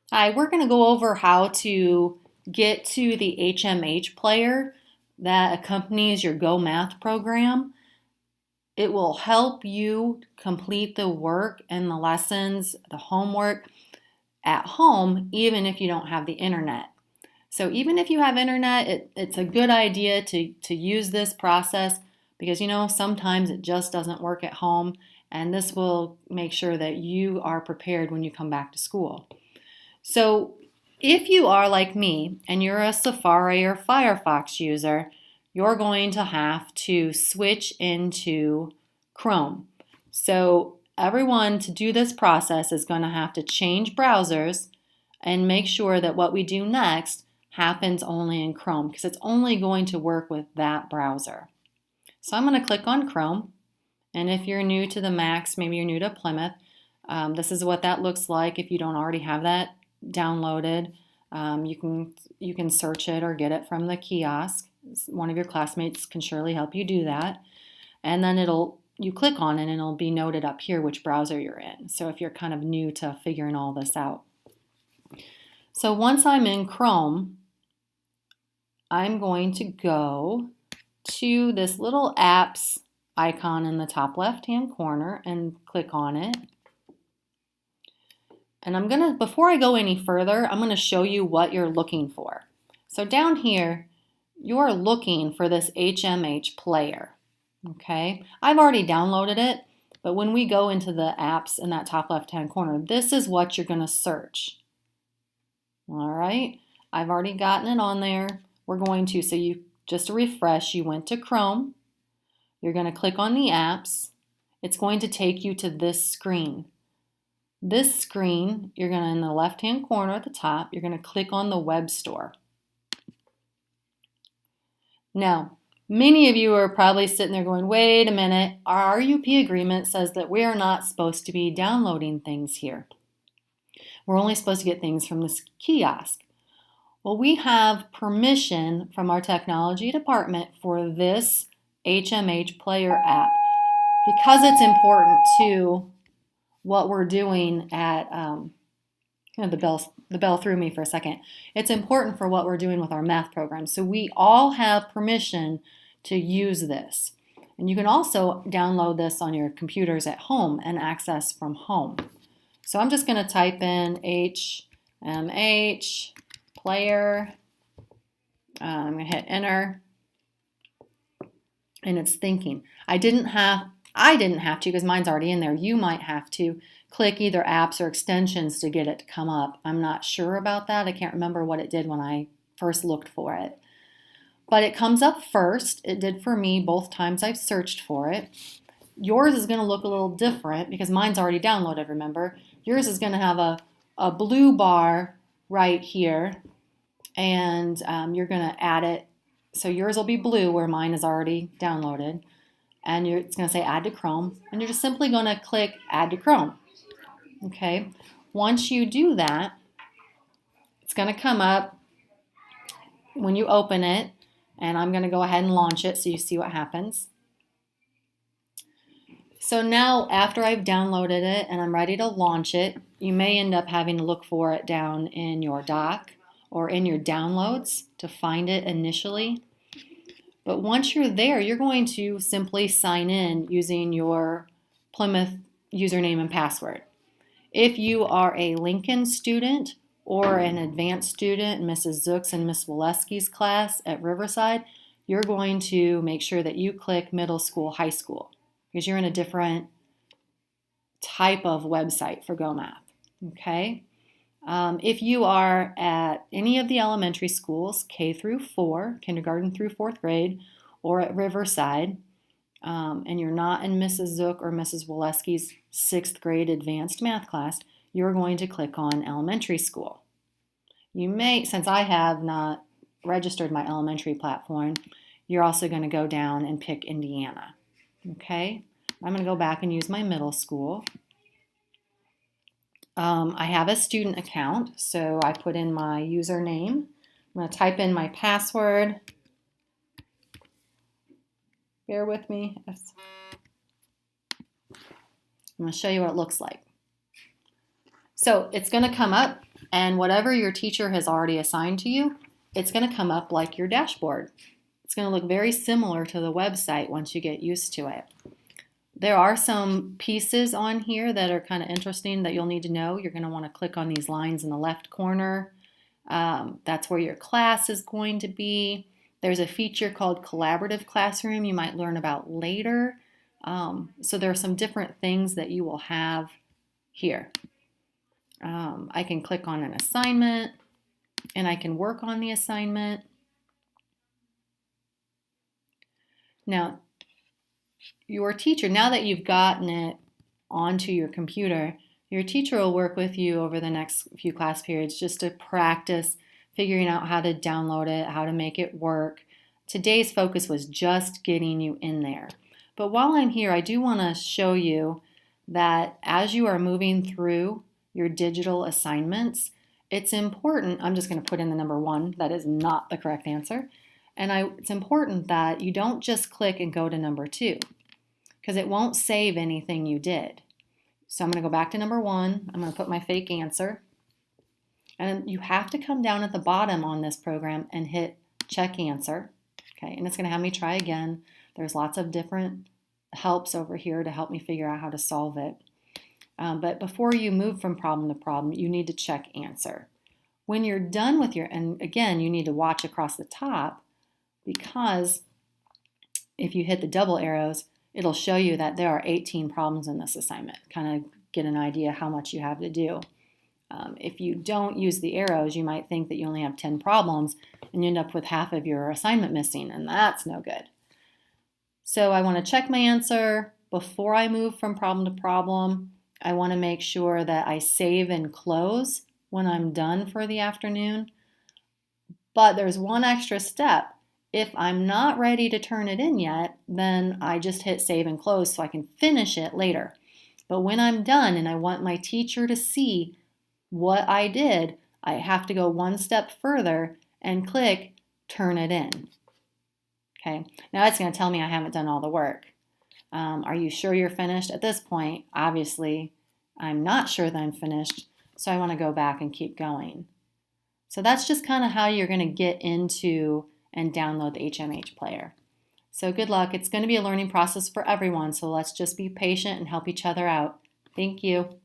Hi, we're going to go over how to get to the HMH player that accompanies your Go Math program. It will help you complete the work and the lessons, the homework at home, even if you don't have the internet. So even if you have internet, it's a good idea to use this process because sometimes it just doesn't work at home, and this will make sure that you are prepared when you come back to school. So if you are like me and you're a Safari or Firefox user, you're going to have to switch into Chrome. So everyone to do this process is going to have to change browsers and make sure that what we do next happens only in Chrome because it's only going to work with that browser. So I'm going to click on Chrome, and if you're new to the Macs, maybe you're new to Plymouth, this is what that looks like if you don't already have that downloaded. You can search it or get it from the kiosk. One of your classmates can surely help you do that. And then you click on it and it'll be noted up here which browser you're in. So if you're kind of new to figuring all this out. So once I'm in Chrome, I'm going to go to this little apps icon in the top left-hand corner and click on it. And before I go any further, I'm going to show you what you're looking for. So down here, you're looking for this HMH player. Okay, I've already downloaded it, but when we go into the apps in that top left-hand corner, this is what you're going to search. All right, I've already gotten it on there. Just to refresh, you went to Chrome. You're going to click on the apps. It's going to take you to this screen. This screen, you're going to, in the left-hand corner at the top, you're going to click on the web store. Now, many of you are probably sitting there going, wait a minute, our RUP agreement says that we are not supposed to be downloading things here. We're only supposed to get things from this kiosk. Well, we have permission from our technology department for this HMH Player app because it's important to what we're doing at, the bell threw me for a second. It's important for what we're doing with our math program. So we all have permission to use this. And you can also download this on your computers at home and access from home. So I'm just going to type in HMH Player. I'm going to hit enter. And it's thinking. I didn't have to because mine's already in there. You might have to click either apps or extensions to get it to come up. I'm not sure about that. I can't remember what it did when I first looked for it. But it comes up first. It did for me both times I've searched for it. Yours is going to look a little different because mine's already downloaded, remember? Yours is going to have a blue bar right here, and you're going to add it. So yours will be blue where mine is already downloaded. And it's going to say add to Chrome, and you're just simply going to click add to Chrome. Okay, once you do that, it's going to come up when you open it, and I'm going to go ahead and launch it so you see what happens. So now after I've downloaded it and I'm ready to launch it, you may end up having to look for it down in your dock or in your downloads to find it initially. But once you're there, you're going to simply sign in using your Plymouth username and password. If you are a Lincoln student or an advanced student in Mrs. Zook's and Miss Waleski's class at Riverside, you're going to make sure that you click middle school, high school, because you're in a different type of website for Go Math. Okay? If you are at any of the elementary schools, K through 4, kindergarten through 4th grade, or at Riverside, and you're not in Mrs. Zook or Mrs. Waleski's 6th grade advanced math class, you're going to click on elementary school. You may, since I have not registered my elementary platform, you're also going to go down and pick Indiana. Okay? I'm going to go back and use my middle school. I have a student account, so I put in my username. I'm going to type in my password. Bear with me. I'm going to show you what it looks like. So it's going to come up. And whatever your teacher has already assigned to you, it's going to come up like your dashboard. It's going to look very similar to the website once you get used to it. There are some pieces on here that are kind of interesting that you'll need to know. You're going to want to click on these lines in the left corner. That's where your class is going to be. There's a feature called Collaborative Classroom you might learn about later. So there are some different things that you will have here. I can click on an assignment and I can work on the assignment. Now, your teacher, now that you've gotten it onto your computer, your teacher will work with you over the next few class periods just to practice figuring out how to download it, how to make it work. Today's focus was just getting you in there. But while I'm here, I do want to show you that as you are moving through your digital assignments, it's important, I'm just going to put in the number 1, that is not the correct answer, and it's important that you don't just click and go to number 2, because it won't save anything you did. So I'm going to go back to number 1, I'm going to put my fake answer, and you have to come down at the bottom on this program and hit check answer, okay, and it's going to have me try again. There's lots of different helps over here to help me figure out how to solve it. But before you move from problem to problem, you need to check answer. When you're done with and again, you need to watch across the top, because if you hit the double arrows, it'll show you that there are 18 problems in this assignment. Kind of get an idea how much you have to do. If you don't use the arrows, you might think that you only have 10 problems and you end up with half of your assignment missing, and that's no good. So I want to check my answer before I move from problem to problem. I want to make sure that I save and close when I'm done for the afternoon. But there's one extra step. If I'm not ready to turn it in yet, then I just hit save and close so I can finish it later. But when I'm done and I want my teacher to see what I did, I have to go one step further and click turn it in. Okay, now it's going to tell me I haven't done all the work. Are you sure you're finished? At this point, obviously, I'm not sure that I'm finished, so I want to go back and keep going. So that's just kind of how you're going to get into and download the HMH player. So good luck. It's going to be a learning process for everyone, so let's just be patient and help each other out. Thank you.